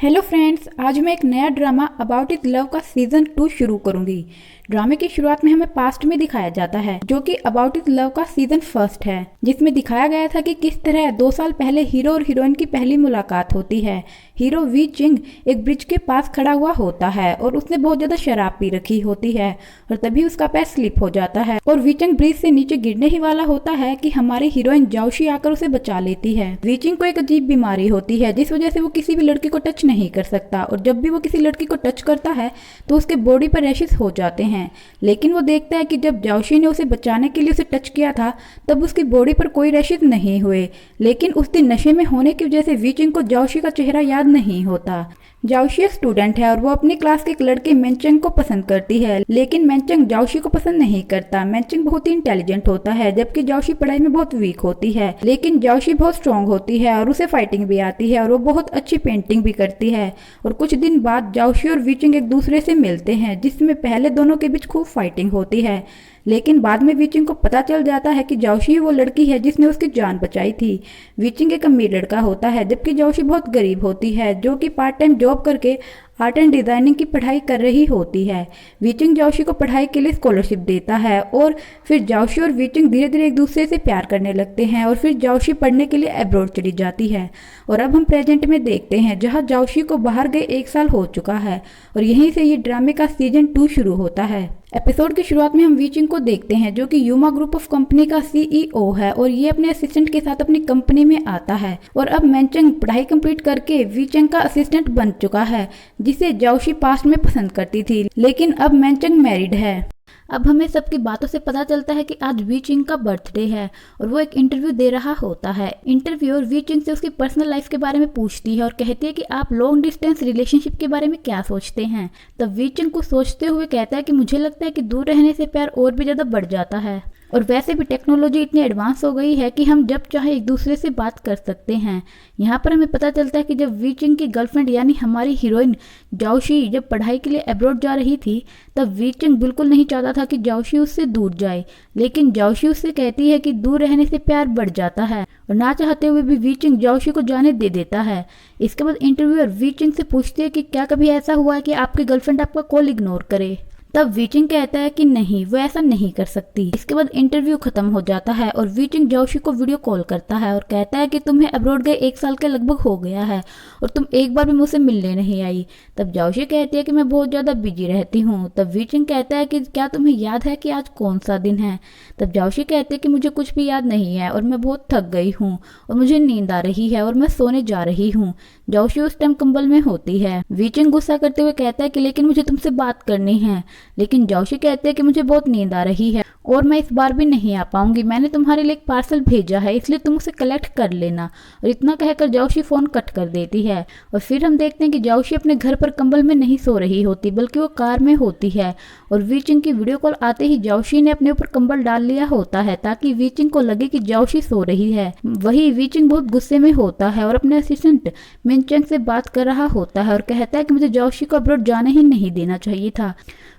Hello friends, आज मैं एक नया ड्रामा अबाउट इट लव का सीजन 2 शुरू करूंगी। ड्रामे की शुरुआत में हमें पास्ट में दिखाया जाता है, जो कि अबाउट इट लव का सीजन फर्स्ट है, जिसमें दिखाया गया था कि किस तरह 2 साल पहले हीरो और हीरोइन की पहली मुलाकात होती है। हीरो वी चिंग एक ब्रिज के पास खड़ा हुआ होता है और उसने बहुत ज्यादा शराब पी रखी होती है और तभी उसका पैर स्लिप हो जाता है और वी चिंग ब्रिज से नीचे गिरने ही वाला होता है कि हमारी हीरोइन जाओशी आकर उसे बचा लेती है। वी चिंग को एक अजीब बीमारी होती है जिस वजह से वो किसी भी लड़की को टच नहीं कर सकता और जब भी वो किसी लड़की को टच करता है तो उसके बॉडी पर रैशेस हो जाते हैं। लेकिन वो देखता है कि जब जाओशी ने उसे बचाने के लिए उसे टच किया था तब उसकी बॉडी पर कोई रैशेस नहीं हुए। लेकिन उस दिन नशे में होने की वजह से वी चिंग को जाओशी का चेहरा याद नहीं होता। जाओशी एक स्टूडेंट है और वो अपनी क्लास के एक लड़के मेंचंग को पसंद करती है, लेकिन मेंचंग जाओशी को पसंद नहीं करता। मेंचंग बहुत ही इंटेलिजेंट होता है जबकि जाओशी पढ़ाई में बहुत वीक होती है, लेकिन जाओशी बहुत स्ट्रांग होती है और उसे फाइटिंग भी आती है और वो बहुत अच्छी पेंटिंग भी करती है। और कुछ दिन बाद जाओशी और वी चिंग एक दूसरे से मिलते हैं, जिसमें पहले दोनों के बीच खूब फाइटिंग होती है, लेकिन बाद में वी चिंग को पता चल जाता है कि जाओशी वो लड़की है जिसने उसकी जान बचाई थी। वी चिंग एक अमीर लड़का होता है जबकि जाओशी बहुत गरीब होती है, जो कि पार्ट टाइम जॉब करके आर्ट एंड डिजाइनिंग की पढ़ाई कर रही होती है। वी चिंग जाओशी को पढ़ाई के लिए स्कॉलरशिप देता है और फिर जाओशी और वी चिंग धीरे धीरे एक दूसरे से प्यार करने लगते हैं और फिर जाओशी पढ़ने के लिए अब्रॉड चली जाती है। और अब हम प्रेजेंट में देखते हैं जहां जाओशी को बाहर गए 1 साल हो चुका है और यहीं से ये ड्रामे का सीजन 2 शुरू होता है। एपिसोड की शुरुआत में हम वी चिंग को देखते हैं जो कि यूमा ग्रुप ऑफ कंपनी का सीईओ है और ये अपने असिस्टेंट के साथ अपनी कंपनी में आता है। और अब मेंचंग पढ़ाई कंप्लीट करके वी चिंग का असिस्टेंट बन चुका है, जिसे जाओशी पास्ट में पसंद करती थी, लेकिन अब मेंचंग मैरिड है। अब हमें सबकी बातों से पता चलता है कि आज वी चिंग का बर्थडे है और वो एक इंटरव्यू दे रहा होता है। इंटरव्यूअर वी चिंग से उसकी पर्सनल लाइफ के बारे में पूछती है और कहती है कि आप लॉन्ग डिस्टेंस रिलेशनशिप के बारे में क्या सोचते हैं। तब वी चिंग को सोचते हुए कहता है कि मुझे लगता है कि दूर रहने से प्यार और भी ज्यादा बढ़ जाता है और वैसे भी टेक्नोलॉजी इतनी एडवांस हो गई है कि हम जब चाहे एक दूसरे से बात कर सकते हैं। यहाँ पर हमें पता चलता है कि जब वी चिंग की गर्लफ्रेंड यानी हमारी हीरोइन जाओशी जब पढ़ाई के लिए अब्रॉड जा रही थी तब वी चिंग बिल्कुल नहीं चाहता था कि जाओशी उससे दूर जाए, लेकिन जाओशी उससे कहती है कि दूर रहने से प्यार बढ़ जाता है और ना चाहते हुए भी वी चिंग जाओशी को जाने दे देता है। इसके बाद इंटरव्यूअर वी चिंग से पूछते है कि क्या कभी ऐसा हुआ है कि आपकी गर्लफ्रेंड आपका कॉल इग्नोर करे। तब वी चिंग कहता है कि नहीं, वो ऐसा नहीं कर सकती। इसके बाद इंटरव्यू खत्म हो जाता है और वी चिंग जाओशी को वीडियो कॉल करता है और कहता है कि तुम्हें अब्रॉड गए 1 साल के लगभग हो गया है और तुम एक बार भी मुझसे मिलने नहीं आई। तब जाओशी कहती है कि मैं बहुत ज्यादा बिजी रहती हूँ। तब वी चिंग कहता है कि क्या तुम्हें याद है कि आज कौन सा दिन है। तब जाओशी कहते है कि मुझे कुछ भी याद नहीं है और मैं बहुत थक गई हूँ और मुझे नींद आ रही है और मैं सोने जा रही हूँ। जाओशी उस टाइम कंबल में होती है। वी चिंग गुस्सा करते हुए कहता है कि लेकिन मुझे तुमसे बात करनी है, लेकिन जाओशी कहते हैं कि मुझे बहुत नींद आ रही है और मैं इस बार भी नहीं आ पाऊंगी। मैंने तुम्हारे लिए एक पार्सल भेजा है, इसलिए तुम उसे कलेक्ट कर लेना। और इतना कहकर जाओशी फोन कट कर देती है। और फिर हम देखते हैं कि जाओशी अपने घर पर कंबल में नहीं सो रही होती बल्कि वो कार में होती है और वी चिंग की वीडियो कॉल आते ही जाओशी ने अपने ऊपर कंबल डाल लिया होता है ताकि वी चिंग को लगे कि जाओशी सो रही है। वही वी चिंग बहुत गुस्से में होता है और अपने असिस्टेंट मेंचंग से बात कर रहा होता है और कहता है कि मुझे जाओशी को अब्रॉड जाने ही नहीं देना चाहिए था।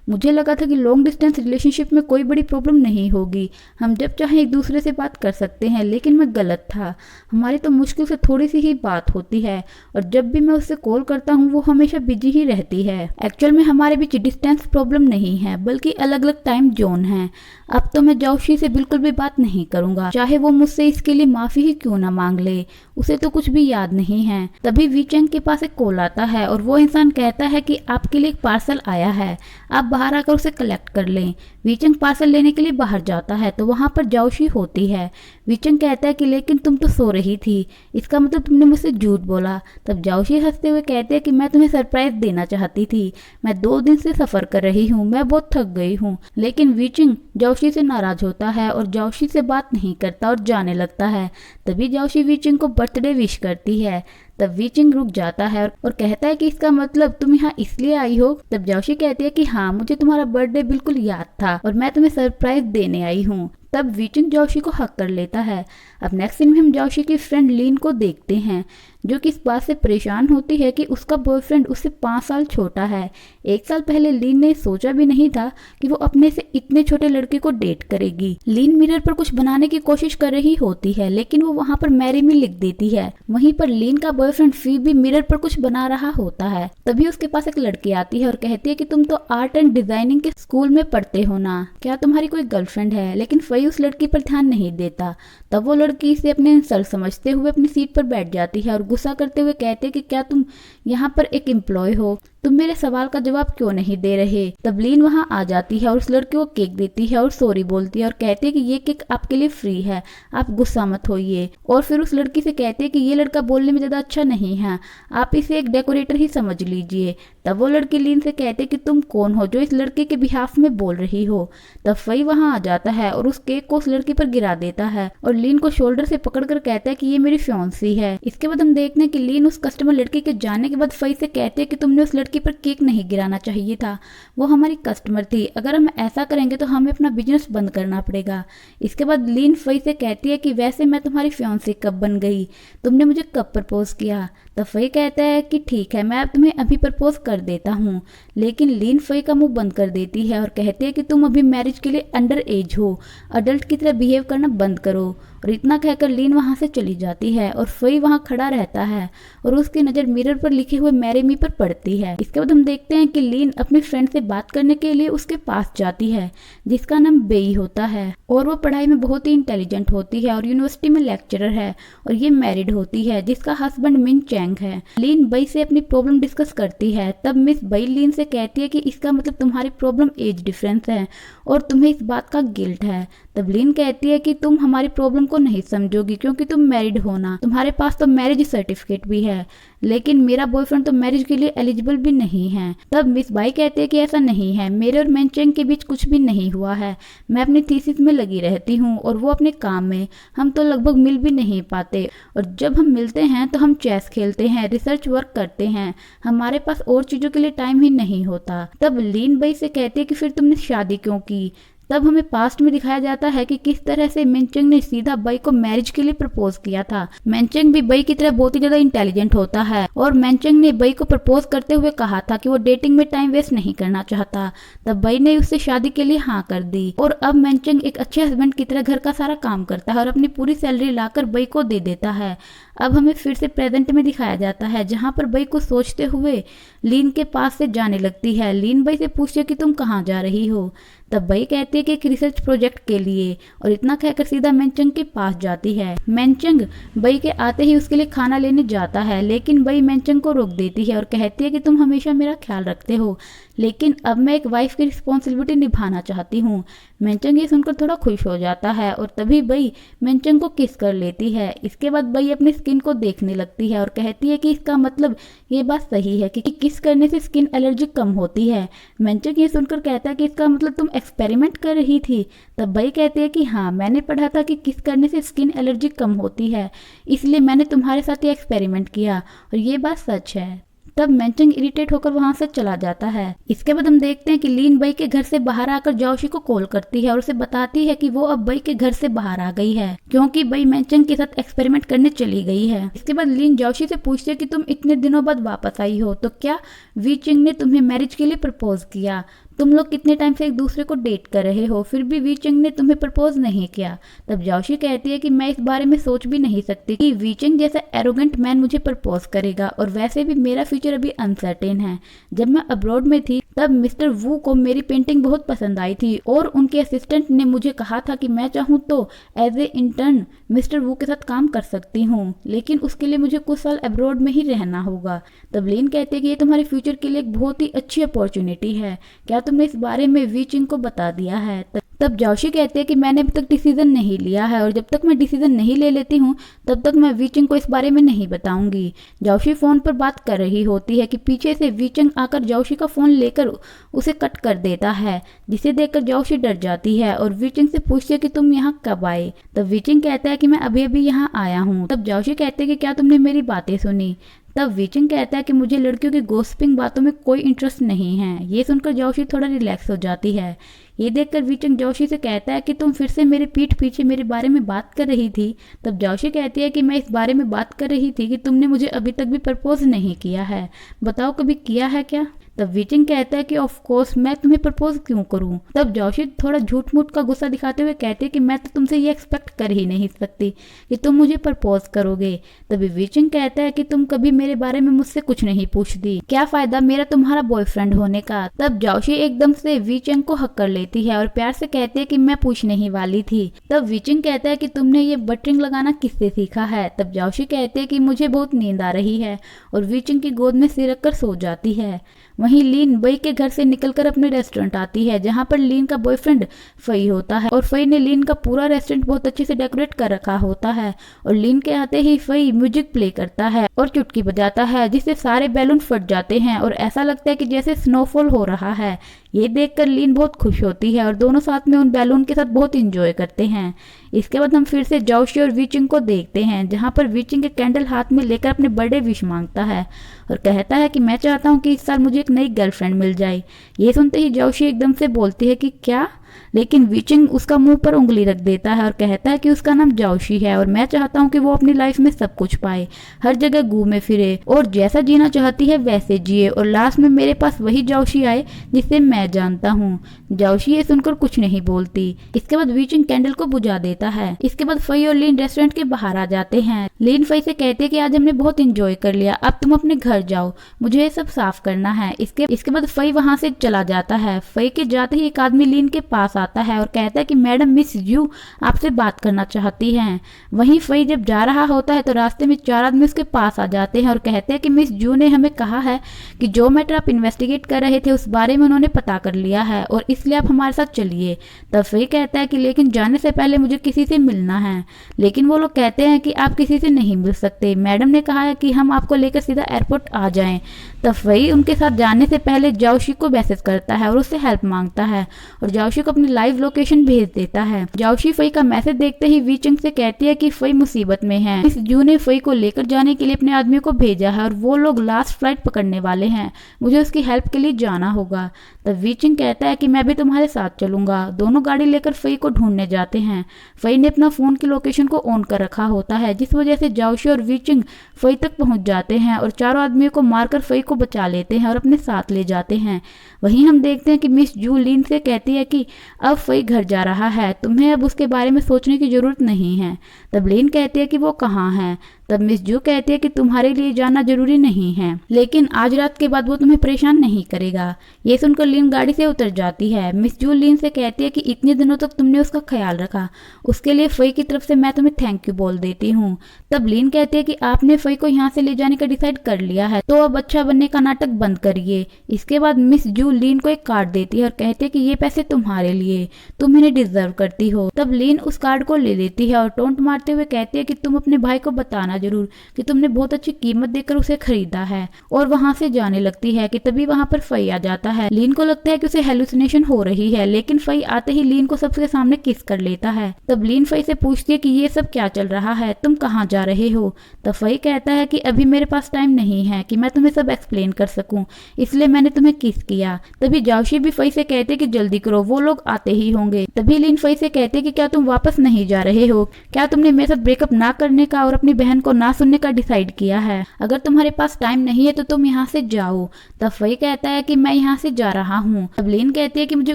मुझे लगा था कि लॉन्ग डिस्टेंस रिलेशनशिप में कोई बड़ी प्रॉब्लम नहीं होगी, हम जब चाहे एक दूसरे से बात कर सकते हैं, लेकिन मैं गलत था। हमारी तो मुश्किल से थोड़ी सी ही बात होती है और जब भी मैं उससे कॉल करता हूँ वो हमेशा बिजी ही रहती है। एक्चुअल में हमारे बीच डिस्टेंस प्रॉब्लम नहीं है बल्कि अलग अलग टाइम जोन है। अब तो मैं जाओशी से बिल्कुल भी बात नहीं करूंगा, चाहे वो मुझसे इसके लिए माफी ही क्यों ना मांग ले, उसे तो कुछ भी याद नहीं है। तभी वी चिंग के पास एक कॉल आता है और वो इंसान कहता है कि आपके लिए एक पार्सल आया है, आप बाहर आकर उसे कलेक्ट कर लें। वी चिंग पार्सल लेने के लिए बाहर जाता है तो वहां पर जाओशी होती है। वी चिंग कहता है कि लेकिन तुम तो सो रही थी, इसका मतलब तुमने मुझसे झूठ बोला। तब जाओशी हंसते हुए कहते हैं कि मैं तुम्हें सरप्राइज देना चाहती थी, मैं 2 दिन से सफर कर रही हूँ, मैं बहुत थक गई हूँ। लेकिन वी चिंग जाओशी से नाराज होता है और जाओशी से बात नहीं करता और जाने लगता है। तभी जाओशी वी चिंग को बर्थडे विश करती है। तब वी चिंग रुक जाता है और कहता है कि इसका मतलब तुम यहाँ इसलिए आई हो। तब जाओशी कहती है कि हाँ, मुझे तुम्हारा बर्थडे बिल्कुल याद था और मैं तुम्हें सरप्राइज देने आई हूँ। तब वीचिंग जाओशी को हक कर लेता है। अब नेक्स्ट सीन में हम जाओशी की फ्रेंड लीन को देखते हैं, जो कि इस बात से परेशान होती है कि उसका बॉयफ्रेंड उससे 5 साल छोटा है। 1 साल पहले लीन ने सोचा भी नहीं था कि वो अपने से इतने छोटे लड़के को डेट करेगी। लीन मिरर पर कुछ बनाने की कोशिश कर रही होती है, लेकिन वो वहाँ पर मैरी मी लिख देती है। वहीं पर लीन का बॉयफ्रेंड फी भी मिरर पर कुछ बना रहा होता है। तभी उसके पास एक लड़की आती है और कहती है कि तुम तो आर्ट एंड डिजाइनिंग के स्कूल में पढ़ते हो ना, क्या तुम्हारी कोई गर्लफ्रेंड है? लेकिन फई उस लड़की पर ध्यान नहीं देता। तब वो लड़की इसे अपने इंसल्ट समझते हुए अपनी सीट पर बैठ जाती है और गुस्सा करते हुए कहते हैं कि क्या तुम यहाँ पर एक एम्प्लॉय हो, तुम मेरे सवाल का जवाब क्यों नहीं दे रहे? तब लीन वहाँ आ जाती है और उस लड़के को केक देती है और सॉरी बोलती है और कहती है कि ये केक आपके लिए फ्री है, आप गुस्सा मत होइए। और फिर उस लड़की से कहते हैं कि ये लड़का बोलने में ज्यादा अच्छा नहीं है, आप इसे एक डेकोरेटर ही समझ लीजिए। तब वो लड़की लीन से कहते हैं कि तुम कौन हो जो इस लड़के के बिहाफ में बोल रही हो? तब फई वहाँ आ जाता है और उस केक को उस लड़की पर गिरा देता है और लीन को शोल्डर से पकड़कर कहता है कि ये मेरी फियांसी है। इसके बाद हम देखते हैं कि लीन उस कस्टमर लड़की के जाने के बाद फई से कहते हैं कि तुमने उस लड़की पर केक नहीं गिराना चाहिए था, वो हमारी कस्टमर थी, अगर हम ऐसा करेंगे तो हमें अपना बिजनेस बंद करना पड़ेगा। इसके बाद लीन फई से कहती है कि वैसे मैं तुम्हारी फियांसी कब बन गई, तुमने मुझे कब प्रपोज किया? तब फई कहता है कि ठीक है, मैं तुम्हें अभी प्रपोज कर देता हूँ। लेकिन लीन फई का मुंह बंद कर देती है और कहती है कि तुम अभी मैरिज के लिए अंडर एज हो, अडल्ट की तरह बिहेव करना बंद करो। और इतना कहकर लीन वहां से चली जाती है और फई वहां खड़ा रहता है और उसकी नजर मिरर पर लिखे हुए मैरी मी पर पड़ती है। इसके बाद हम देखते हैं कि लीन अपनी फ्रेंड से बात करने के लिए उसके पास जाती है, जिसका नाम बेई होता है और वो पढ़ाई में बहुत ही इंटेलिजेंट होती है और यूनिवर्सिटी में लेक्चरर है और ये मैरिड होती है, जिसका हस्बैंड मिन चैंग है। लीन बई से अपनी प्रॉब्लम डिस्कस करती है। तब मिस बई लीन से कहती है कि इसका मतलब तुम्हारी प्रॉब्लम एज डिफरेंस है और तुम्हें इस बात का गिल्ट है। तब लीन कहती है कि तुम हमारी प्रॉब्लम को नहीं समझोगी क्योंकि तुम मैरिड हो ना, तुम्हारे पास तो मैरिज सर्टिफिकेट भी है, लेकिन मेरा बॉयफ्रेंड तो मैरिज के लिए एलिजिबल भी नहीं है। तब मिस बाई कहते हैं कि ऐसा नहीं है, मेरे और मैनचेंग के बीच कुछ भी नहीं हुआ है, मैं अपनी थीसिस में लगी रहती हूँ और वो अपने काम में, हम तो लगभग मिल भी नहीं पाते और जब हम मिलते हैं तो हम चेस खेलते हैं, रिसर्च वर्क करते हैं, हमारे पास और चीजों के लिए टाइम ही नहीं होता। तब लीन बई से कहती है कि फिर तुमने शादी क्यों की? तब हमें पास्ट में दिखाया जाता है कि किस तरह से मेनचेंग ने सीधा बई को मैरिज के लिए प्रपोज किया था। मेनचेंग भी बई की तरह बहुत ही ज्यादा इंटेलिजेंट होता है और मेनचेंग ने बई को प्रपोज करते हुए कहा था कि वो डेटिंग में टाइम वेस्ट नहीं करना चाहता। तब बई ने उससे शादी के लिए हाँ कर दी और अब मेनचेंग एक अच्छे हस्बैंड की तरह घर का सारा काम करता है और अपनी पूरी सैलरी लाकर बई को दे देता है। अब हमें फिर से प्रेजेंट में दिखाया जाता है, जहाँ पर बई को सोचते हुए लीन के पास से जाने लगती है। लीन बई से पूछती है कि तुम कहाँ जा रही हो? तब बई कहती है कि एक रिसर्च प्रोजेक्ट के लिए और इतना कहकर सीधा मेनचेंग के पास जाती है। मेनचेंग बई के आते ही उसके लिए खाना लेने जाता है, लेकिन बई मेनचेंग को रोक देती है और कहती है कि तुम हमेशा मेरा ख्याल रखते हो, लेकिन अब मैं एक वाइफ की रिस्पॉन्सिबिलिटी निभाना चाहती हूँ। मेनचेंग ये सुनकर थोड़ा खुश हो जाता है और तभी बई मेनचेंग को किस कर लेती है। इसके बाद बई अपनी स्किन को देखने लगती है और कहती है कि इसका मतलब ये बात सही है कि किस करने से स्किन एलर्जी कम होती है। मेनचेंग ये सुनकर कहता है कि इसका मतलब तुम एक्सपेरिमेंट कर रही थी? तब बई कहती है कि हाँ, मैंने पढ़ा था कि किस करने से स्किन एलर्जी कम होती है, इसलिए मैंने तुम्हारे साथ ये एक्सपेरिमेंट किया और ये बात सच है। तब मेनचेंग इरिटेट होकर वहां से चला जाता है। इसके बाद हम देखते हैं कि लीन बई के घर से बाहर आकर जाओशी को कॉल करती है और उसे बताती है कि वो अब बई के घर से बाहर आ गई है क्योंकि बई मेनचेंग के साथ एक्सपेरिमेंट करने चली गई है। इसके बाद लीन जाओशी से पूछती है कि तुम इतने दिनों बाद वापस आई हो, तो क्या वी चिंग ने तुम्हें मैरिज के लिए प्रपोज किया? तुम लोग कितने टाइम से एक दूसरे को डेट कर रहे हो, फिर भी वी चिंग ने तुम्हें प्रपोज नहीं किया? तब जाओशी कहती है कि मैं इस बारे में सोच भी नहीं सकती कि वी चिंग जैसा एरोगेंट मैन मुझे प्रपोज करेगा और वैसे भी मेरा फ्यूचर अभी अनसर्टेन है। जब मैं अब्रॉड में थी तब मिस्टर वू को मेरी पेंटिंग बहुत पसंद आई थी और उनके असिस्टेंट ने मुझे कहा था कि मैं चाहूँ तो एज ए इंटर्न मिस्टर वू के साथ काम कर सकती हूँ, लेकिन उसके लिए मुझे कुछ साल अब्रॉड में ही रहना होगा। तब लीन कहते हैं कि ये तुम्हारे फ्यूचर के लिए एक बहुत ही अच्छी अपॉर्चुनिटी है, क्या तुमने इस बारे में वी चिंग को बता दिया है? तब जाओशी कहते हैं कि मैंने अभी तक डिसीजन नहीं लिया है और जब तक मैं डिसीजन नहीं ले लेती हूँ तब तक मैं वी चिंग को इस बारे में नहीं बताऊंगी। जाओशी फोन पर बात कर रही होती है कि पीछे से वी चिंग आकर जाओशी का फोन लेकर उसे कट कर देता है, जिसे देखकर जाओशी डर जाती है और वी चिंग से पूछती है कि तुम यहाँ कब आए? तब वी चिंग कहता है कि मैं अभी अभी यहाँ आया हूँ। तब जाओशी कहते हैं कि क्या तुमने मेरी बातें सुनी? तब वीचिंग कहता है कि मुझे लड़कियों की गोसिपिंग बातों में कोई इंटरेस्ट नहीं है। ये सुनकर जाओशी थोड़ा रिलैक्स हो जाती है। ये देखकर वीचिंग जाओशी से कहता है कि तुम फिर से मेरे पीठ पीछे मेरे बारे में बात कर रही थी। तब जाओशी कहती है कि मैं इस बारे में बात कर रही थी कि तुमने मुझे अभी तक भी प्रपोज नहीं किया है, बताओ कभी किया है क्या। तब वीचिंग कहता है कि ऑफ कोर्स मैं तुम्हें प्रपोज क्यों करूं। तब जाओशी थोड़ा झूठ मूठ का गुस्सा दिखाते हुए कहते हैं कि मैं तो तुमसे ये एक्सपेक्ट कर ही नहीं सकती कि तुम मुझे प्रपोज करोगे। तभी वीचिंग कहता है कि तुम कभी मेरे बारे में मुझसे कुछ नहीं पूछती, क्या फायदा मेरा तुम्हारा बॉयफ्रेंड होने का। तब जाओशी एकदम से वीचिंग को हक कर लेती है और प्यार से कहती है कि मैं पूछने ही वाली थी। तब वीचिंग कहता है कि तुमने ये बटरिंग लगाना किससे सीखा है। तब जाओशी कहते हैं कि मुझे बहुत नींद आ रही है और वीचिंग की गोद में सिर रखकर सो जाती है। वहीं लीन वही के घर से निकलकर अपने रेस्टोरेंट आती है जहां पर लीन का बॉयफ्रेंड फई होता है और फई ने लीन का पूरा रेस्टोरेंट बहुत अच्छे से डेकोरेट कर रखा होता है। और लीन के आते ही फई म्यूजिक प्ले करता है और चुटकी बजाता है जिससे सारे बैलून फट जाते हैं और ऐसा लगता है कि जैसे स्नोफॉल हो रहा है। ये देखकर लीन बहुत खुश होती है और दोनों साथ में उन बैलून के साथ बहुत इंजॉय करते हैं। इसके बाद हम फिर से जाओशी और वीचिंग को देखते हैं जहां पर वीचिंग के कैंडल हाथ में लेकर अपने बर्थडे विश मांगता है और कहता है कि मैं चाहता हूं कि इस साल मुझे एक नई गर्लफ्रेंड मिल जाए। ये सुनते ही जाओशी एकदम से बोलती है कि क्या, लेकिन वीचिंग उसका मुंह पर उंगली रख देता है और कहता है कि उसका नाम जाओशी है और मैं चाहता हूं कि वो अपनी लाइफ में सब कुछ पाए, हर जगह घूमे फिरे और जैसा जीना चाहती है वैसे जिए और लास्ट में मेरे पास वही जाओशी आए जिसे मैं जानता हूं। जाओशी ये सुनकर कुछ नहीं बोलती। इसके बाद वीचिंग कैंडल को बुझा देता है। इसके बाद फई और लीन रेस्टोरेंट के बाहर आ जाते हैं। लीन फई से कहते हैं कि आज हमने बहुत इंजॉय कर लिया, अब तुम अपने घर जाओ, मुझे ये सब साफ करना है। इसके बाद फई वहां से चला जाता है। फई के जाते ही एक आदमी लीन के पास आता है और कहता है कि मैडम मिस यू आपसे बात करना चाहती हैं। वहीं फई जब जा रहा होता है तो रास्ते में 4 आदमी उसके पास आ जाते हैं और कहते हैं कि मिस यू ने हमें कहा है कि जो मैटर आप इन्वेस्टिगेट कर रहे थे उस बारे में उन्होंने पता कर लिया है और इसलिए आप हमारे साथ चलिए। तब फई कहता है कि लेकिन जाने से पहले मुझे किसी से मिलना है। लेकिन वो लोग कहते हैं कि आप किसी से नहीं मिल सकते, मैडम ने कहा है कि हम आपको लेकर सीधा एयरपोर्ट आ जाएं। तब फई उनके साथ जाने से पहले जाओशी को मैसेज करता है और उससे हेल्प मांगता है और जाओशी को अपनी लाइव लोकेशन भेज देता है। जाओशी फई का मैसेज देखते ही वीचिंग से कहती है कि फई मुसीबत में है। मिस जू ने फई को लेकर जाने के लिए अपने आदमी को भेजा है और वो लोग लास्ट फ्लाइट पकड़ने वाले हैं, मुझे उसकी हेल्प के लिए जाना होगा। तब वीचिंग कहता है कि मैं भी तुम्हारे साथ चलूंगा। दोनों गाड़ी लेकर फई को ढूंढने जाते हैं। फई ने अपना फोन की लोकेशन को ऑन कर रखा होता है जिस वजह से जाओशी और वीचिंग फई तक पहुंच जाते हैं और चारों आदमियों को मारकर फई को बचा लेते हैं और अपने साथ ले जाते हैं। वहीं हम देखते हैं कि मिस जू लीन से कहती है कि अब फई घर जा रहा है, तुम्हें अब उसके बारे में सोचने की जरूरत नहीं है। तब लीन कहती है कि वो कहाँ है। तब मिस जू कहती है कि तुम्हारे लिए जाना जरूरी नहीं है, लेकिन आज रात के बाद वो तुम्हें परेशान नहीं करेगा। ये सुनकर लीन गाड़ी से उतर जाती है। मिस जू लीन से कहती है कि इतने दिनों तक तुमने उसका ख्याल रखा, उसके लिए फई की तरफ से मैं तुम्हें थैंक यू बोल देती हूँ। तब लीन कहती है कि आपने फई को यहाँ से ले जाने का डिसाइड कर लिया है तो अब अच्छा बनने का नाटक बंद करिए। इसके बाद मिस जू लीन को एक कार्ड देती है और कहती है कि ये पैसे तुम्हारे लिए, तुम इन्हें डिजर्व करती हो। तब लीन उस कार्ड को ले लेती है और टोंट मारते हुए कहती है कि तुम अपने भाई को बताना जरूर कि तुमने बहुत अच्छी कीमत देकर उसे खरीदा है और वहां से जाने लगती है कि तभी वहां पर फई आ जाता है। लीन को लगता है कि उसे हेलुसिनेशन हो रही है, लेकिन फई आते ही लीन को सबके सामने किस कर लेता है। तब लीन फई से पूछती है कि ये सब क्या चल रहा है, तुम कहाँ जा रहे हो। तब फई कहता है कि अभी मेरे पास टाइम नहीं है कि मैं तुम्हें सब एक्सप्लेन कर सकूं, इसलिए मैंने तुम्हें किस किया। तभी जाओशी भी फई से कहते कि जल्दी करो, वो लोग आते ही होंगे। तभी लीन फई से कहते कि क्या तुम वापस नहीं जा रहे हो, क्या तुमने मेरे साथ ब्रेकअप ना करने का और अपनी बहन को ना सुनने का डिसाइड किया है। अगर तुम्हारे पास टाइम नहीं है तो तुम यहाँ से जाओ। तब फई कहता है कि मैं यहाँ से जा रहा हूँ। तब लीन कहती है कि मुझे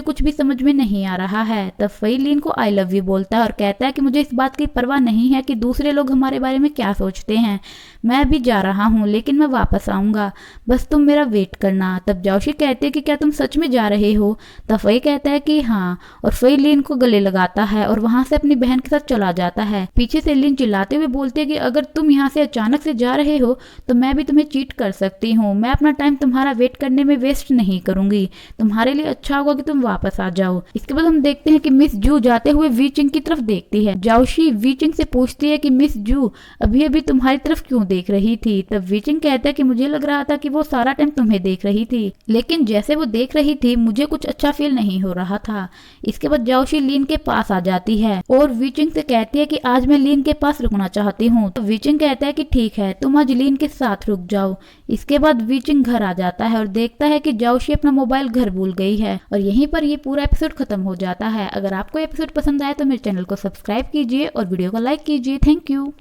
कुछ भी समझ में नहीं आ रहा है। तब फई लीन को आई लव यू बोलता है और कहता है कि मुझे इस बात की परवाह नहीं है कि दूसरे लोग हमारे बारे में क्या सोचते हैं, मैं अभी जा रहा हूँ लेकिन मैं वापस आऊंगा, बस तुम मेरा वेट करना। तब जाओशी कहते हैं कि क्या तुम सच में जा रहे हो। तब फई कहता है कि हाँ और फई लीन को गले लगाता है और वहां से अपनी बहन के साथ चला जाता है। पीछे से लीन चिल्लाते हुए बोलते हैं कि अगर तुम यहाँ से अचानक से जा रहे हो तो मैं भी तुम्हें चीट कर सकती हूँ, मैं अपना टाइम तुम्हारा वेट करने में वेस्ट नहीं करूंगी, तुम्हारे लिए अच्छा होगा कि तुम वापस आ जाओ। इसके बाद हम देखते हैं कि मिस जू जाते हुए वीचिंग की तरफ देखती है। जाओशी वीचिंग से पूछती है कि मिस जू अभी अभी तुम्हारी तरफ क्यों देख रही थी। तब वीचिंग कहता है कि मुझे लग रहा था कि वो सारा टाइम तुम्हें देख रही थी, लेकिन जैसे वो देख रही थी मुझे कुछ अच्छा फील नहीं हो रहा था। इसके बाद जाओशी लीन के पास आ जाती है और वीचिंग से कहती है कि आज मैं लीन के पास रुकना चाहती हूँ। तो वीचिंग वीचिंग कहता है कि ठीक है, तुम आज लीन के साथ रुक जाओ। इसके बाद वीचिंग घर आ जाता है और देखता है कि जाओशी अपना मोबाइल घर भूल गई है और यहीं पर ये पूरा एपिसोड खत्म हो जाता है। अगर आपको एपिसोड पसंद आया तो मेरे चैनल को सब्सक्राइब कीजिए और वीडियो को लाइक कीजिए। Thank you.